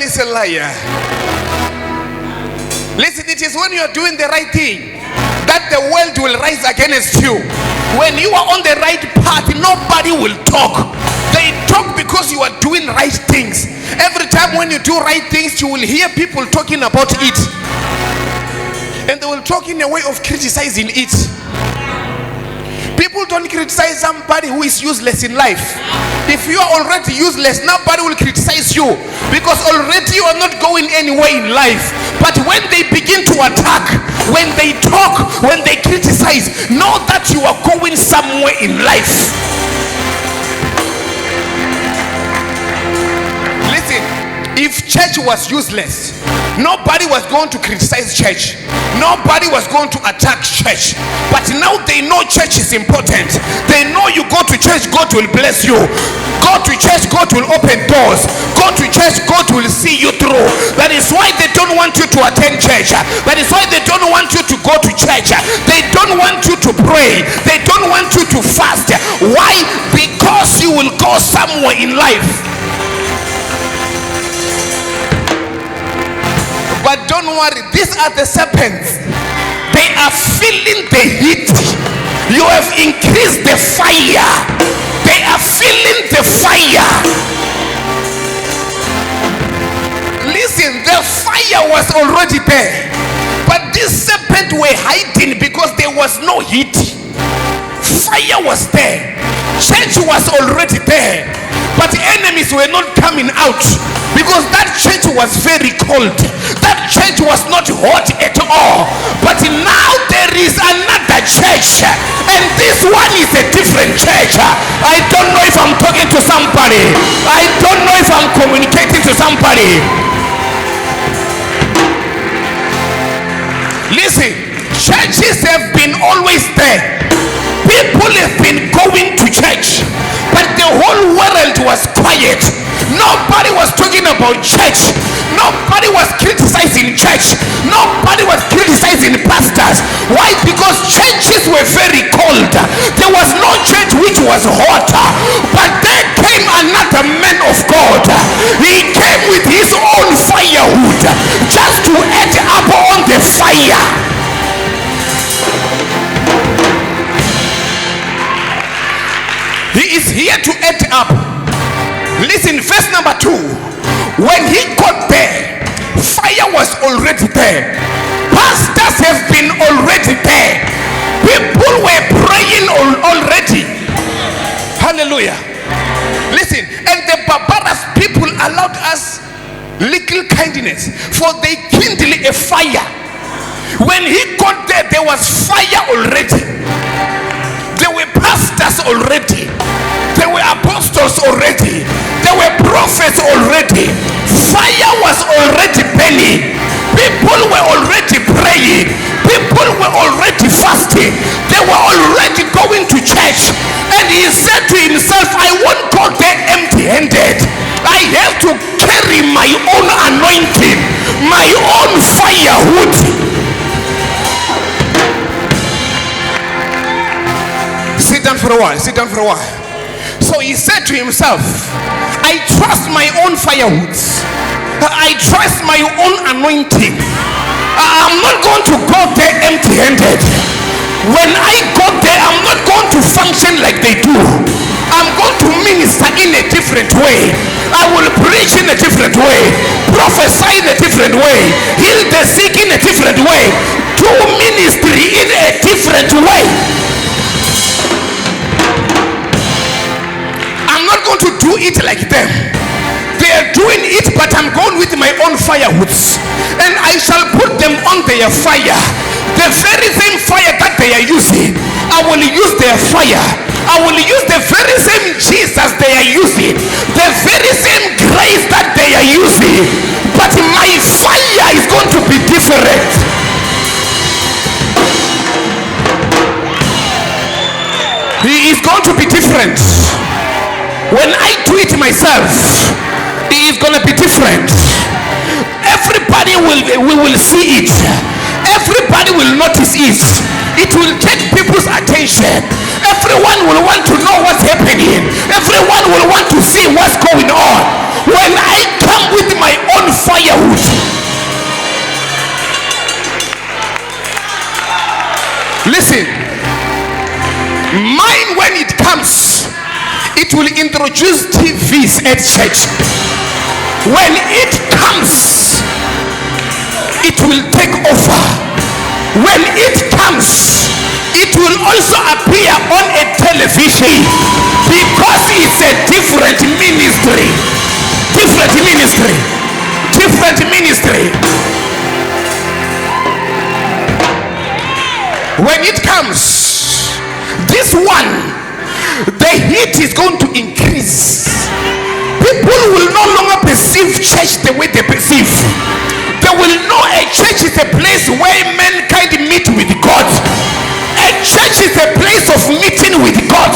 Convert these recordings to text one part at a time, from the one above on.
is a liar. Listen, it is when you are doing the right thing that the world will rise against you. When you are on the right path, nobody will talk. They talk because you are doing right things. Every time when you do right things, you will hear people talking about it, and they will talk in a way of criticizing it. People don't criticize somebody who is useless in life. If you are already useless, nobody will criticize you, because already you are not going anywhere in life. But when they begin to attack, when they talk, when they criticize, know that you are going somewhere in life. Listen, if church was useless, nobody was going to criticize church. Nobody was going to attack church. But now they know church is important. They know you go to church, God will bless you. Go to church, God will open doors. Go to church, God will see you through. That is why they don't want you to attend church. That is why they don't want you to go to church. They don't want you to pray. They don't want you to fast. Why? Because you will go somewhere in life. But don't worry, these are the serpents. They are feeling the heat. You have increased the fire. They are feeling the fire. Listen, the fire was already there, but these serpents were hiding because there was no heat. Fire was there. Church was already there, but enemies were not coming out because that church was very cold. That church was not hot at all. But now there is another church, and this one is a different church. I don't know if I'm talking to somebody. I don't know if I'm communicating to somebody. Listen, churches have been always there. People have been going to church, but the whole world was quiet. Nobody was talking about church. Nobody was criticizing church. Nobody was criticizing pastors. Why? Because churches were very cold. There was no church which was hotter. But there came another man of God. He came with his own firewood just to add up on the fire. He is here to add up. Listen, verse number 2. When he got there, fire was already there. Pastors have been already there. People were praying already. Hallelujah. Listen, and the barbarous people allowed us little kindness, for they kindled a fire. When he got there, there was fire already. There were pastors already. There were apostles already. There were prophets already. Fire was already burning. People were already praying. People were already fasting. They were already going to church. And he said to himself, I won't go there empty-handed. I have to carry my own anointing, my own firewood. Sit down for a while. Sit down for a while. So he said to himself, I trust my own firewoods. I trust my own anointing. I'm not going to go there empty-handed. When I go there, I'm not going to function like they do. I'm going to minister in a different way. I will preach in a different way. Prophesy in a different way. Heal the sick in a different way. Do ministry in a different way. I'm not going to do it like them. They are doing it, but I'm going with my own firewoods, and I shall put them on their fire. The very same fire that they are using, I will use their fire. I will use the very same Jesus they are using, the very same grace that they are using, but my fire is going to be different. He is going to be different. When I do it myself, it is going to be different. Everybody will see it. Everybody will notice it. It will take people's attention. Everyone will want to know what's happening. Everyone will want to see what's going on. When I come with my own it will introduce TVs at church. When it comes, it will take over. When it comes, it will also appear on a television, because it's a different ministry. Different ministry. Different ministry. When it comes, this one, the heat is going to increase. People will no longer perceive church the way they perceive. They will know a church is a place where mankind meet with God. A church is a place of meeting with God.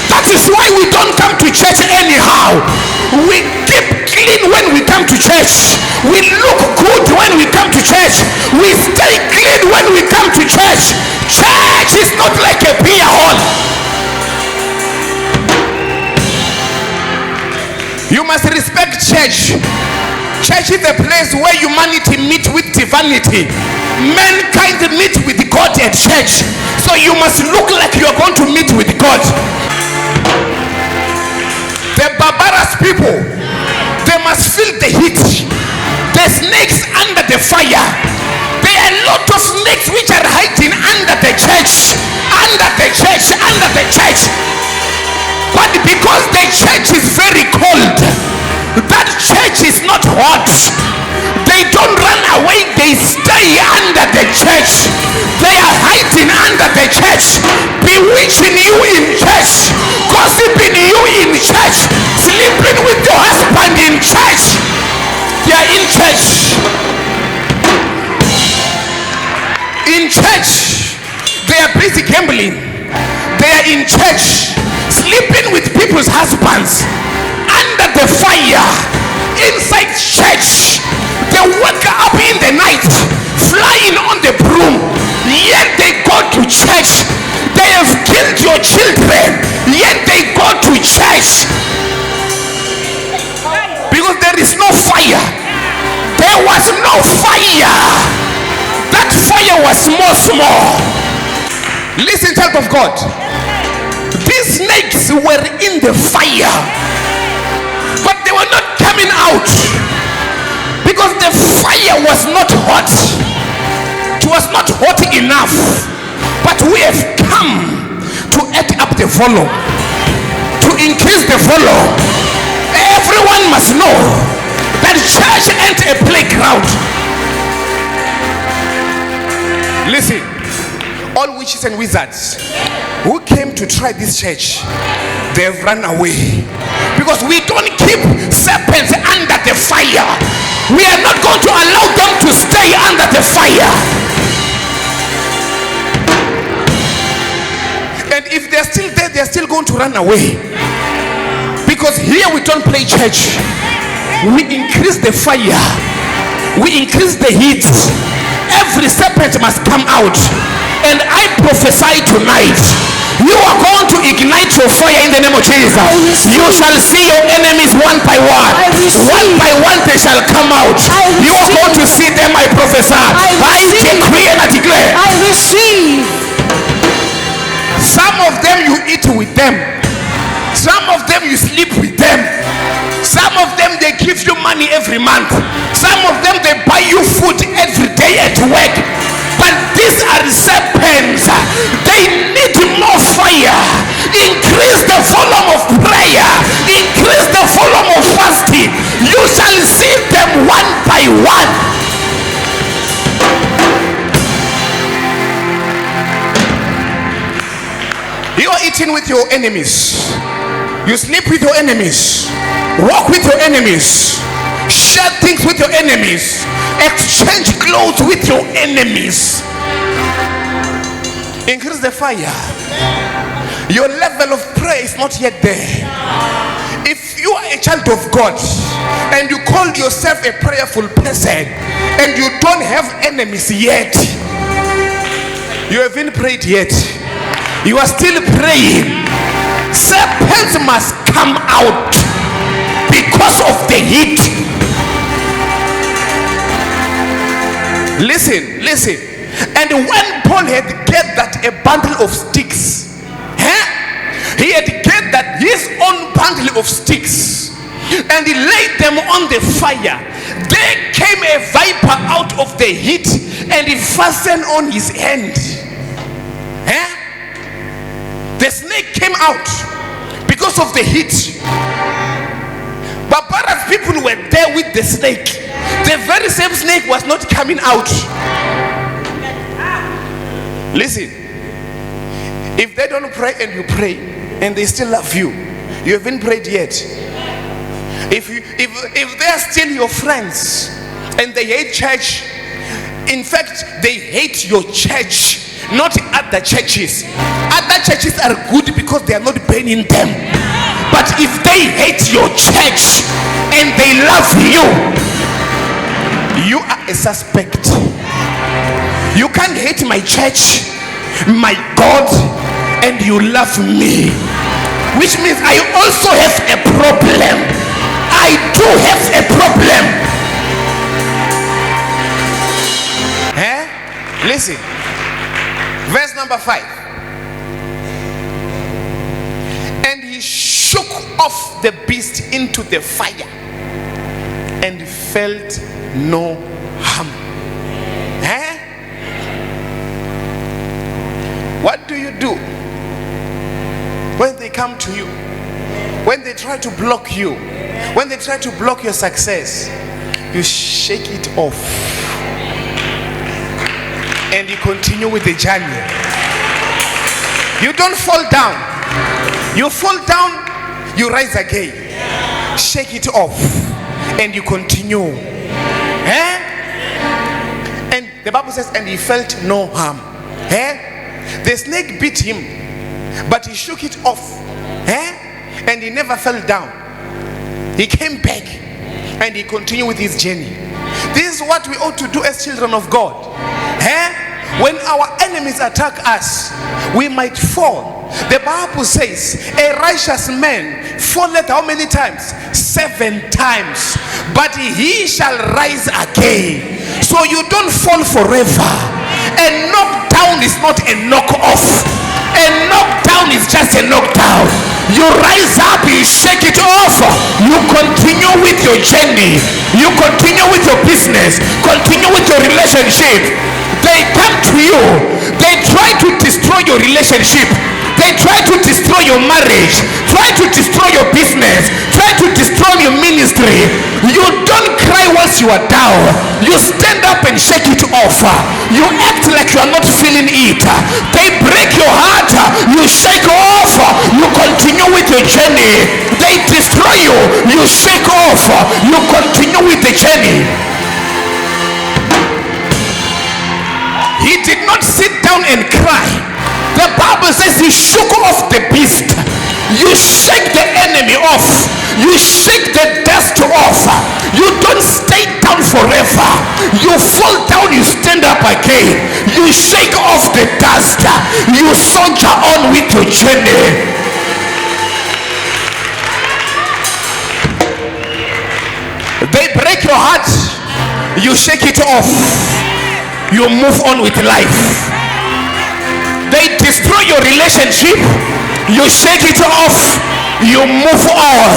That is why we don't come to church anyhow. We keep clean when we come to church. We look good when we come to church. We stay clean when we come to church. Church is not like a beer hall. You must respect church. Church is a place where humanity meet with divinity. Mankind meet with God at church. So you must look like you are going to meet with God. The barbarous people, they must feel the heat. The snakes under the fire. There are a lot of snakes which are hiding under the church. Under the church. Under the church. But because the church is very cold, that church is not hot. They don't run away, they stay under the church. They are hiding under the church, bewitching you in church, gossiping you in church, sleeping with your husband in church. They are in church. In church, they are busy gambling. They are in church, sleeping with people's husbands under the fire. Inside church, they wake up in the night flying on the broom, yet they go to church. They have killed your children, yet they go to church, because there is no fire. There was no fire. That fire was small. Listen, child of God, these snakes were in the fire, but they were not coming out because the fire was not hot. It was not hot enough. But we have come to add up the volume, to increase the volume. Everyone must know that church ain't a playground. Listen, all witches and wizards who came to try this church, they've run away, because we don't keep serpents under the fire. We are not going to allow them to stay under the fire. And if they're still there, they're still going to run away, because here we don't play church. We increase the fire, we increase the heat. Every serpent must come out. And I prophesy tonight, you are going to ignite your fire in the name of Jesus. You shall see your enemies one by one. One by one they shall come out. You are going to see them, I prophesy. I decree and I declare. I receive. Some of them you eat with them. Some of them you sleep with them. Some of them they give you money every month. Some of them they buy you food every day at work. But these are serpents. They need more fire. Increase the volume of prayer. Increase the volume of fasting. You shall see them one by one. You are eating with your enemies. You sleep with your enemies. Walk with your enemies. Share things with your enemies. Exchange clothes with your enemies. Increase the fire. Your level of prayer is not yet there. If you are a child of God and you call yourself a prayerful person and you don't have enemies yet, you haven't prayed yet. You are still praying. Serpents must come out because of the heat. Listen. And when Paul had gathered a bundle of sticks, he had gathered his own them on the fire, there came a viper out of the heat, and it fastened on his hand. The snake came out because of the heat. But as people were there with the snake, the very same snake was not coming out. Listen, if they don't pray and you pray and they still love you, you haven't prayed yet. If they are still your friends and they hate church, in fact they hate your church, not other churches. Other churches are good because they are not burning them. But if they hate your church and they love you, you are a suspect. You can't hate my church, my God, and you love me, which means I also have a problem. I do have a problem. Listen, verse number 5. And he shook off the beast into the fire and felt no harm. What do you do when they come to you, when they try to block you, when they try to block your success? You shake it off and you continue with the journey. You don't fall down. You fall down, you rise again. Shake it off and you continue. And the Bible says, and he felt no harm. The snake bit him, but he shook it off, and he never fell down. He came back and he continued with his journey. This is what we ought to do as children of God. When our enemies attack us, we might fall. The Bible says a righteous man falleth how many times? 7 times, but he shall rise again. So you don't fall forever. A knockdown is not a knock off. A knockdown is just a knockdown. You rise up, you shake it off, you continue with your journey, you continue with your business, continue with your relationship. They come to you, they try to destroy your relationship, they try to destroy your marriage, try to destroy your business, try to destroy your ministry. You don't cry once you are down. You stand up and shake it off. You act like you are not feeling it. They break your heart, you shake off, you continue with your journey. They destroy you, you shake off, you continue with the journey. He did not sit down and cry. The Bible says he shook off the beast. You shake the enemy off. You shake the dust off. You don't stay down forever. You fall down, you stand up again. You shake off the dust. You soldier on with your journey. They break your heart. You shake it off. You move on with life. They destroy your relationship, you shake it off, you move on.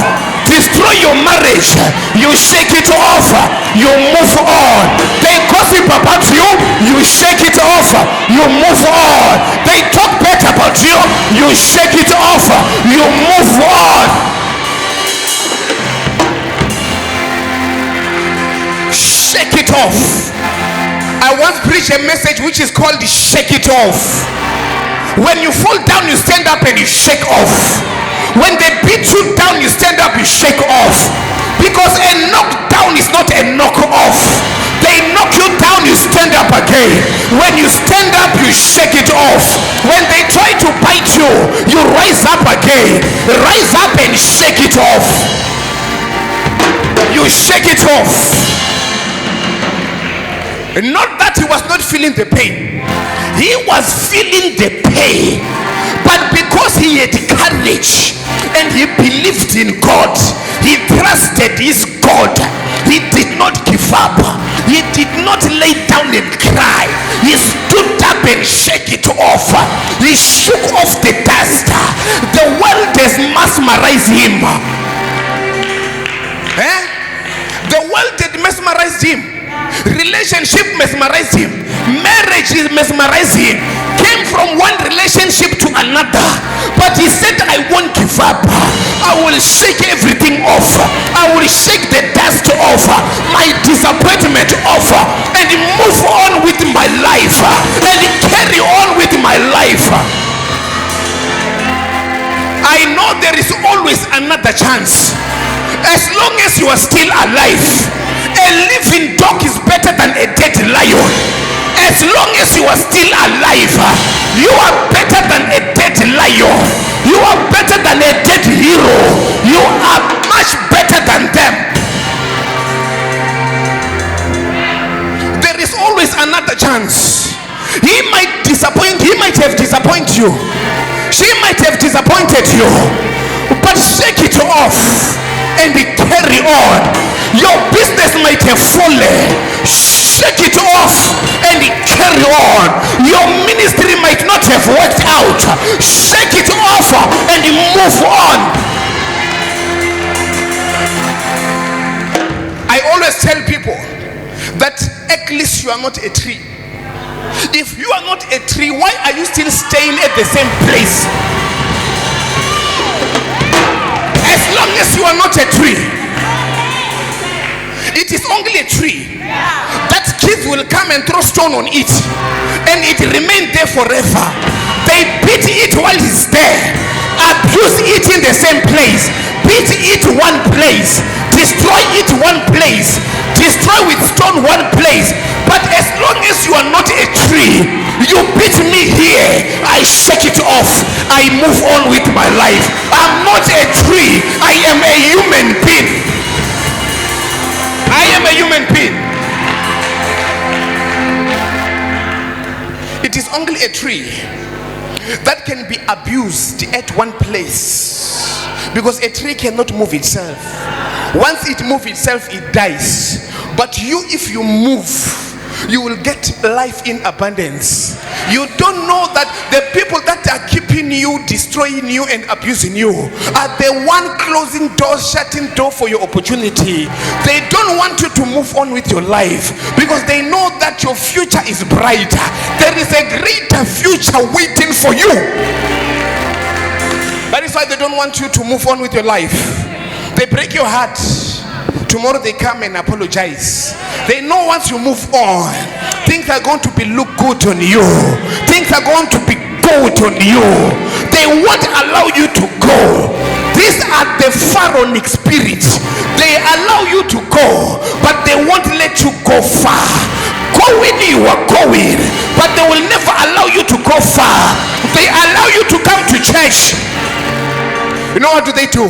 Destroy your marriage, you shake it off, you move on. They gossip about you, you shake it off, you move on. They talk bad about you, you shake it off, you move on. Shake it off. I once preached a message which is called the shake it off. When you fall down, you stand up and you shake off. When they beat you down, you stand up, you shake off. Because a knockdown is not a knock off. They knock you down, you stand up again. When you stand up, you shake it off. When they try to bite you, you rise up again. Rise up and shake it off. You shake it off. Not that he was not feeling the pain. He was feeling the pain. But because he had courage and he believed in God, he trusted his God, he did not give up. He did not lay down and cry. He stood up and shook it off. He shook off the dust. The world has mesmerized him. it mesmerized him. Relationship mesmerized him. Marriage mesmerized him. Came from one relationship to another, but he said, I won't give up. I will shake everything off. I will shake the dust off, my disappointment off, and move on with my life, and carry on with my life. I know there is always another chance. As long as you are still alive, a living dog is better than a dead lion. As long as you are still alive, you are better than a dead lion. You are better than a dead hero. You are much better than them. There is always another chance. He might have disappointed you. She might have disappointed you, but shake it off and carry on. Your business might have fallen. Shake it off and carry on. Your ministry might not have worked out. Shake it off and move on. I always tell people that at least you are not a tree. If you are not a tree, why are you still staying at the same place? As long as you are not a tree, it is only a tree that kids will come and throw stone on it, and it remain there forever. They beat it while it's there, abuse it in the same place, beat it one place, destroy it one place, destroy with stone one place. But as long as you are not a tree, you beat me here, I shake it off, I move on with my life. I'm not a tree, I am a human being. I am a human being. It is only a tree that can be abused at one place, because a tree cannot move itself. Once it moves itself, it dies. But you, if you move, you will get life in abundance. You don't know that the people that are keeping you, destroying you and abusing you are the one closing doors, shutting door for your opportunity. They don't want you to move on with your life, because they know that your future is brighter. There is a greater future waiting for you. That is why they don't want you to move on with your life. They break your heart. Tomorrow they come and apologize. They know once you move on, things are going to look good on you. Things are going to be good on you. They won't allow you to go. These are the pharaonic spirits. They allow you to go, but they won't let you go far. Going, you are going, but they will never allow you to go far. They allow you to come to church. You know what do?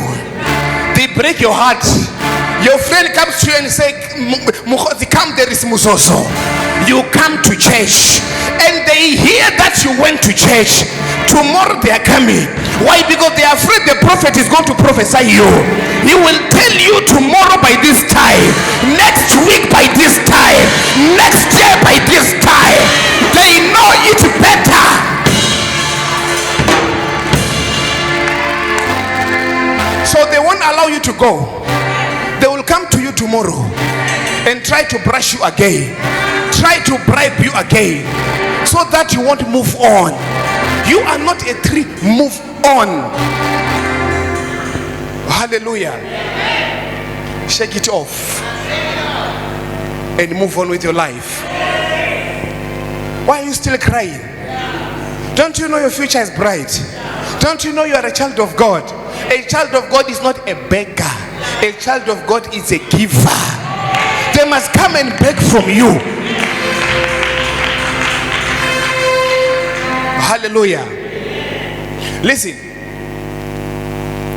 They break your heart. Your friend comes to you and say, come, there is musoso. You come to church, and they hear that you went to church. Tomorrow they are coming. Why? Because they are afraid the prophet is going to prophesy you. He will tell you tomorrow by this time, next week by this time, next year by this time. They know it better. So they won't allow you to go. They will come to you tomorrow and try to brush you again, try to bribe you again, so that you won't move on. You are not a tree. Move on. Hallelujah. Shake it off and move on with your life. Why are you still crying? Don't you know your future is bright? Don't you know you are a child of God? A child of God is not a beggar. A child of God is a giver. They must come and beg from you. Hallelujah. Listen.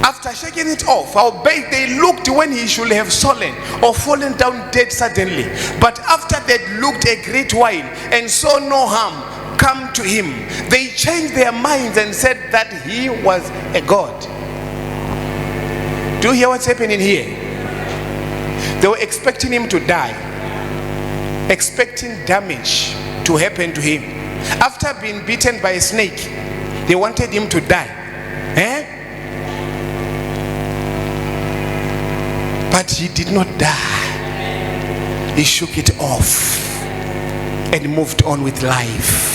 After shaking it off, I'll bet they looked when he should have fallen or fallen down dead suddenly. But after they looked a great while and saw no harm come to him, they changed their minds and said that he was a god. Do you hear what's happening here? They were expecting him to die, expecting damage to happen to him. After being bitten by a snake, they wanted him to die. But he did not die. He shook it off and moved on with life.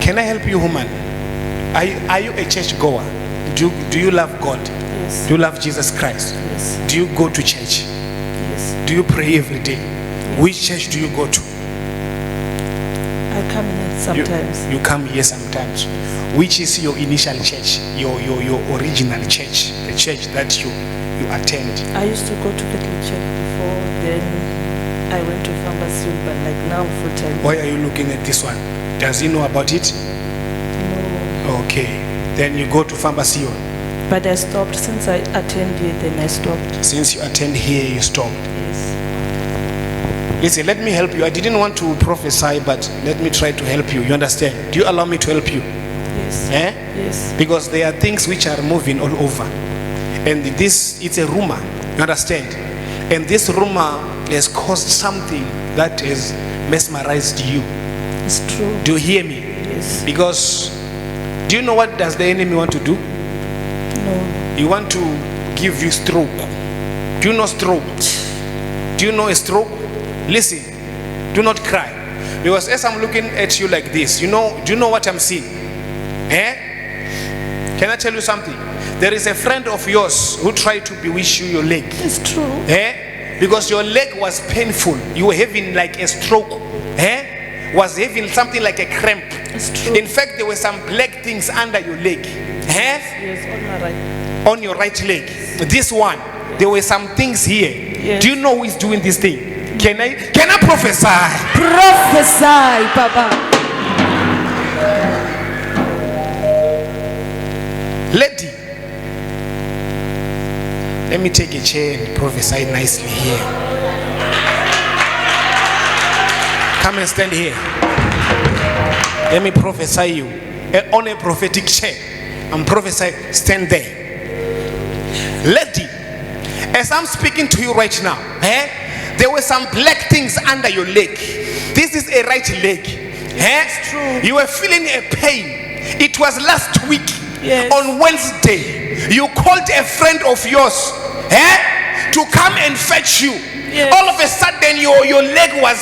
Can I help you, woman? Are you a church goer? Do you love God? Yes. Do you love Jesus Christ? Yes. Do you go to church? Yes. Do you pray every day? Yes. Which church do you go to? I come here sometimes. You come here sometimes. Which is your initial church? Your original church? The church that you attend? I used to go to Catholic church before, then I went to pharmacy, but like now full time. Why are you looking at this one? Does he know about it? No. Okay. Then you go to pharmacy. But I stopped since I attend here, then I stopped. Since you attend here, you stopped. Yes. Listen, let me help you. I didn't want to prophesy, but let me try to help you. You understand? Do you allow me to help you? Yes. Yes. Because there are things which are moving all over. And it's a rumor. You understand? And this rumor has caused something that has mesmerized you. It's true. Do you hear me? Yes. Because do you know what does the enemy want to do? No. He want to give you stroke. Do you know stroke? Do you know a stroke? Listen, do not cry. Because as I'm looking at you like this, do you know what I'm seeing? Can I tell you something? There is a friend of yours who tried to bewitch you your leg. It's true. Because your leg was painful. You were having like a stroke. Was having something like a cramp. It's true. In fact, there were some black things under your leg. Yes, on my right. On your right leg. This one. There were some things here. Yes. Do you know who is doing this thing? Can I prophesy? Prophesy, Papa. Lady, let me take a chair and prophesy nicely here. Come and stand here. Let me prophesy you on a prophetic chair. I'm prophesying. Stand there. Lady, as I'm speaking to you right now, there were some black things under your leg. This is a right leg. It's true. You were feeling a pain. It was last week. Yes. On Wednesday. You called a friend of yours to come and fetch you. Yes. All of a sudden your leg was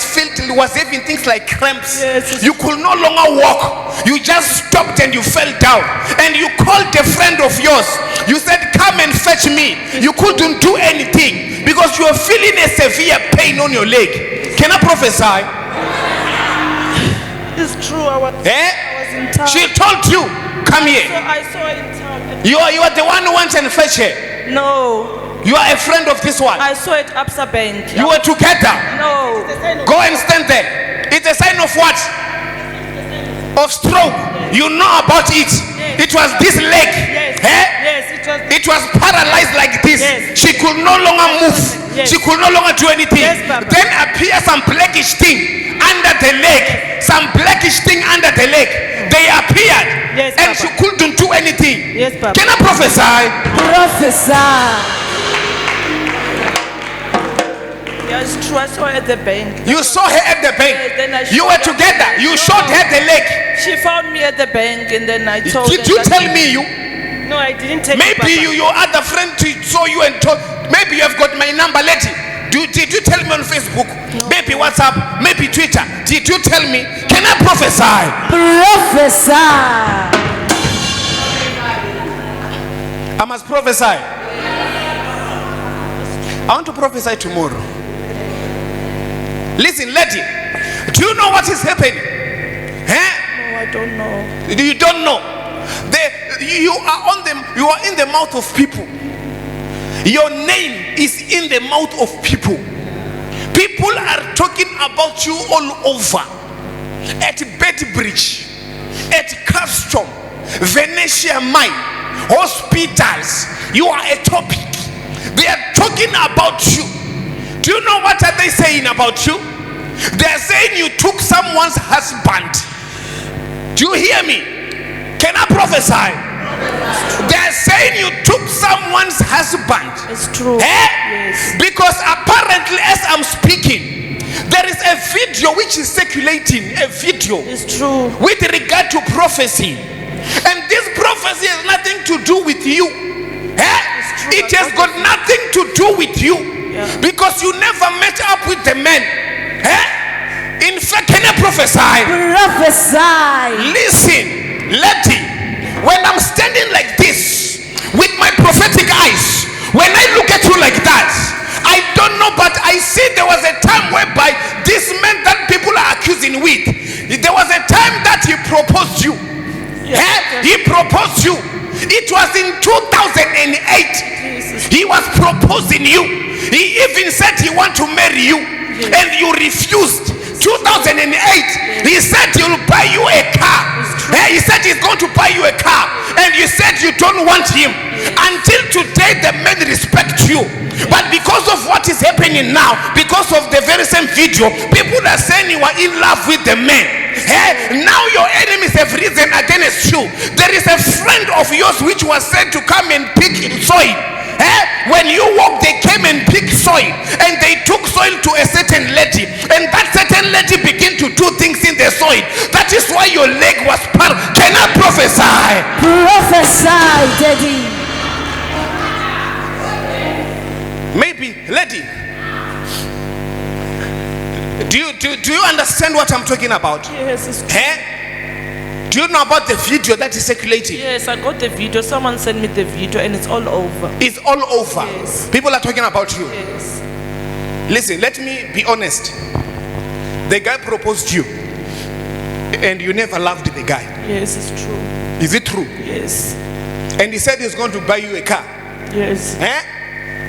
having things like cramps. Yes. You could no longer walk. You just stopped and you fell down. And you called a friend of yours. You said, come and fetch me. You couldn't do anything because you were feeling a severe pain on your leg. Can I prophesy? It's true. I was in town. She told you, come here. I saw her in town. You are the one who went and fetched her. No. You are a friend of this one. I saw it Absa Bank. You were together. No. Go and stand there. It's a sign of what? Of stroke. You know about it. It was this leg. Yes, it was paralyzed like this. Yes. She could no longer move. Yes. She could no longer do anything. Yes, Papa. Then appears some blackish thing under the leg. Some blackish thing under the leg. They appeared. Yes, and Papa. she couldn't do anything. Yes, Papa. Can I prophesy? Prophesy. Yes, true. I saw her at the bank. You saw her at the bank. Then I You were showed her. together. You No. showed her the leg. She found me at the bank, and then I told her. Did you that- tell me you? No, I didn't tell Maybe you. your other friend saw you and told. Maybe you have got my number, lady. Did you tell me on Facebook? No. Maybe WhatsApp? Maybe Twitter? Did you tell me? Can I prophesy? Prophesy. I must prophesy. I want to prophesy tomorrow. Listen, lady. Do you know what is happening? No, I don't know. You don't know. You are in the mouth of people. Your name is in the mouth of people. People are talking about you all over. At Bedbridge, at Custom, Venetia Mine, hospitals. You are a topic. They are talking about you. Do you know what are they saying about you? They are saying you took someone's husband. Do you hear me? Can I prophesy? They are saying you took someone's husband. It's true. Yes. Because apparently, as I'm speaking, there is a video which is circulating. A video It's true. with regard to prophecy, and this prophecy has nothing to do with you. It has got nothing to do with you, because you never met up with the men. In fact, can I prophesy? Prophesy. Listen, lady, when I'm standing like this with my prophetic eyes, when I look at you like that, I don't know, but I see there was a time whereby this man that people are accusing with, there was a time that he proposed you. He proposed you. It was in 2008. He was proposing you. He even said he want to marry you, and you refused. 2008, he said he'll buy you a car. He said he's going to buy you a car, and you said you don't want him. Until today, the men respect you. But because of what is happening now, because of the very same video, people are saying you are in love with the men. Now your enemies have risen against you. There is a friend of yours which was said to come and pick soil. When you walk, they came and picked soil, and they took soil to a certain lady, and that certain lady began to do things in the soil. That is why your leg was part. Can I prophesy? Prophesy, Daddy. Maybe, lady, do you understand what I'm talking about? Yes, it's true. Do you know about the video that is circulating? Yes, I got the video. Someone sent me the video, and it's all over. It's all over. Yes. People are talking about you. Yes. Listen, let me be honest. The guy proposed you, and you never loved the guy. Yes, it's true. Is it true? Yes. And he said he's going to buy you a car. Yes.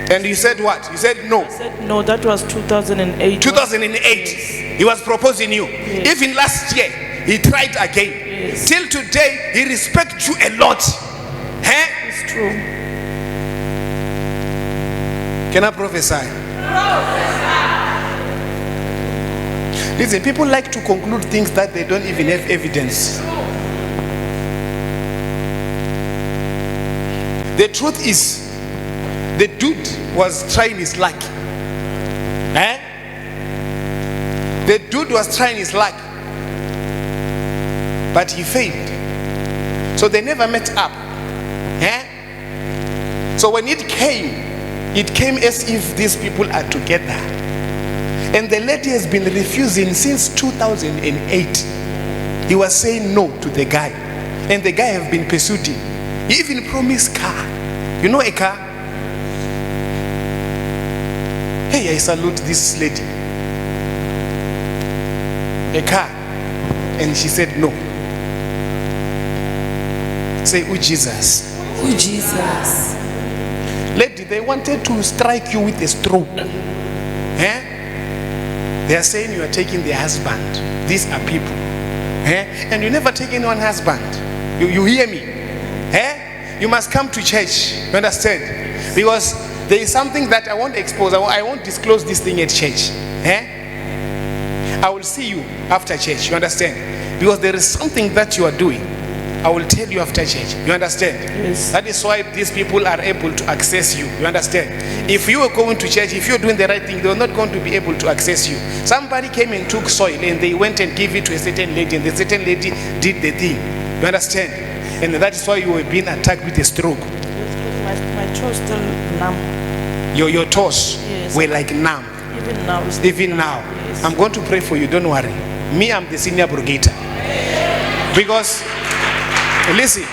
And you said what? You said no. I said no. That was 2008. 2008. Yes. He was proposing you. Yes. Even last year, he tried again. Yes. Till today, he respects you a lot. It's true. Can I prophesy? Listen, people like to conclude things that they don't even have evidence. The truth is, the dude was trying his luck. The dude was trying his luck, but he failed. So they never met up. So when it came as if these people are together. And the lady has been refusing since 2008. He was saying no to the guy, and the guy have been pursuing. He even promised car. You know a car? Hey, I salute this lady. A car. And she said no. Say, oh Jesus. Oh Jesus. Lady, they wanted to strike you with a stroke. They are saying you are taking their husband. These are people. And you never take anyone's husband. You hear me? You must come to church. You understand? Because there is something that I won't expose. I won't disclose this thing at church. I will see you after church. You understand? Because there is something that you are doing. I will tell you after church. You understand? Yes. That is why these people are able to access you. You understand? If you were going to church, if you're doing the right thing, they are not going to be able to access you. Somebody came and took soil, and they went and gave it to a certain lady, and the certain lady did the thing. You understand? And that is why you were being attacked with a stroke. My toes still numb. Your toes were like numb. Even now. Even now. Yes. I'm going to pray for you. Don't worry. Me, I'm the senior abrogator. Because, listen,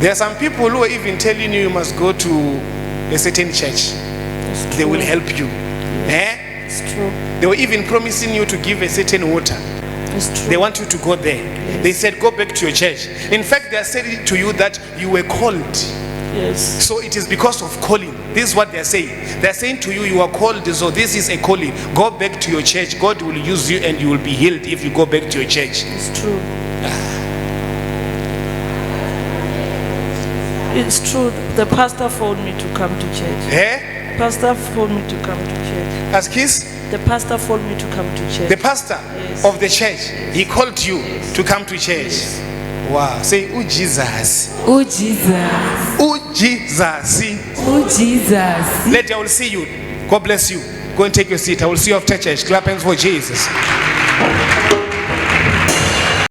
there are some people who are even telling you must go to a certain church. They will help you. It's true. They were even promising you to give a certain water. It's true. They want you to go there. Yes. They said go back to your church. In fact, they are saying to you that you were called. Yes. So it is because of calling. This is what they are saying. They are saying to you, you are called, so this is a calling. Go back to your church. God will use you, and you will be healed if you go back to your church. It's true. It's true. The pastor phoned me to come to church. Pastor phoned me to come to church. As kids? The pastor phoned me to come to church. The pastor of the church, he called you to come to church. Yes. Wow. Say, oh Jesus. Oh Jesus. Oh Jesus. Oh Jesus. Later I will see you. God bless you. Go and take your seat. I will see you after church. Clap hands for Jesus.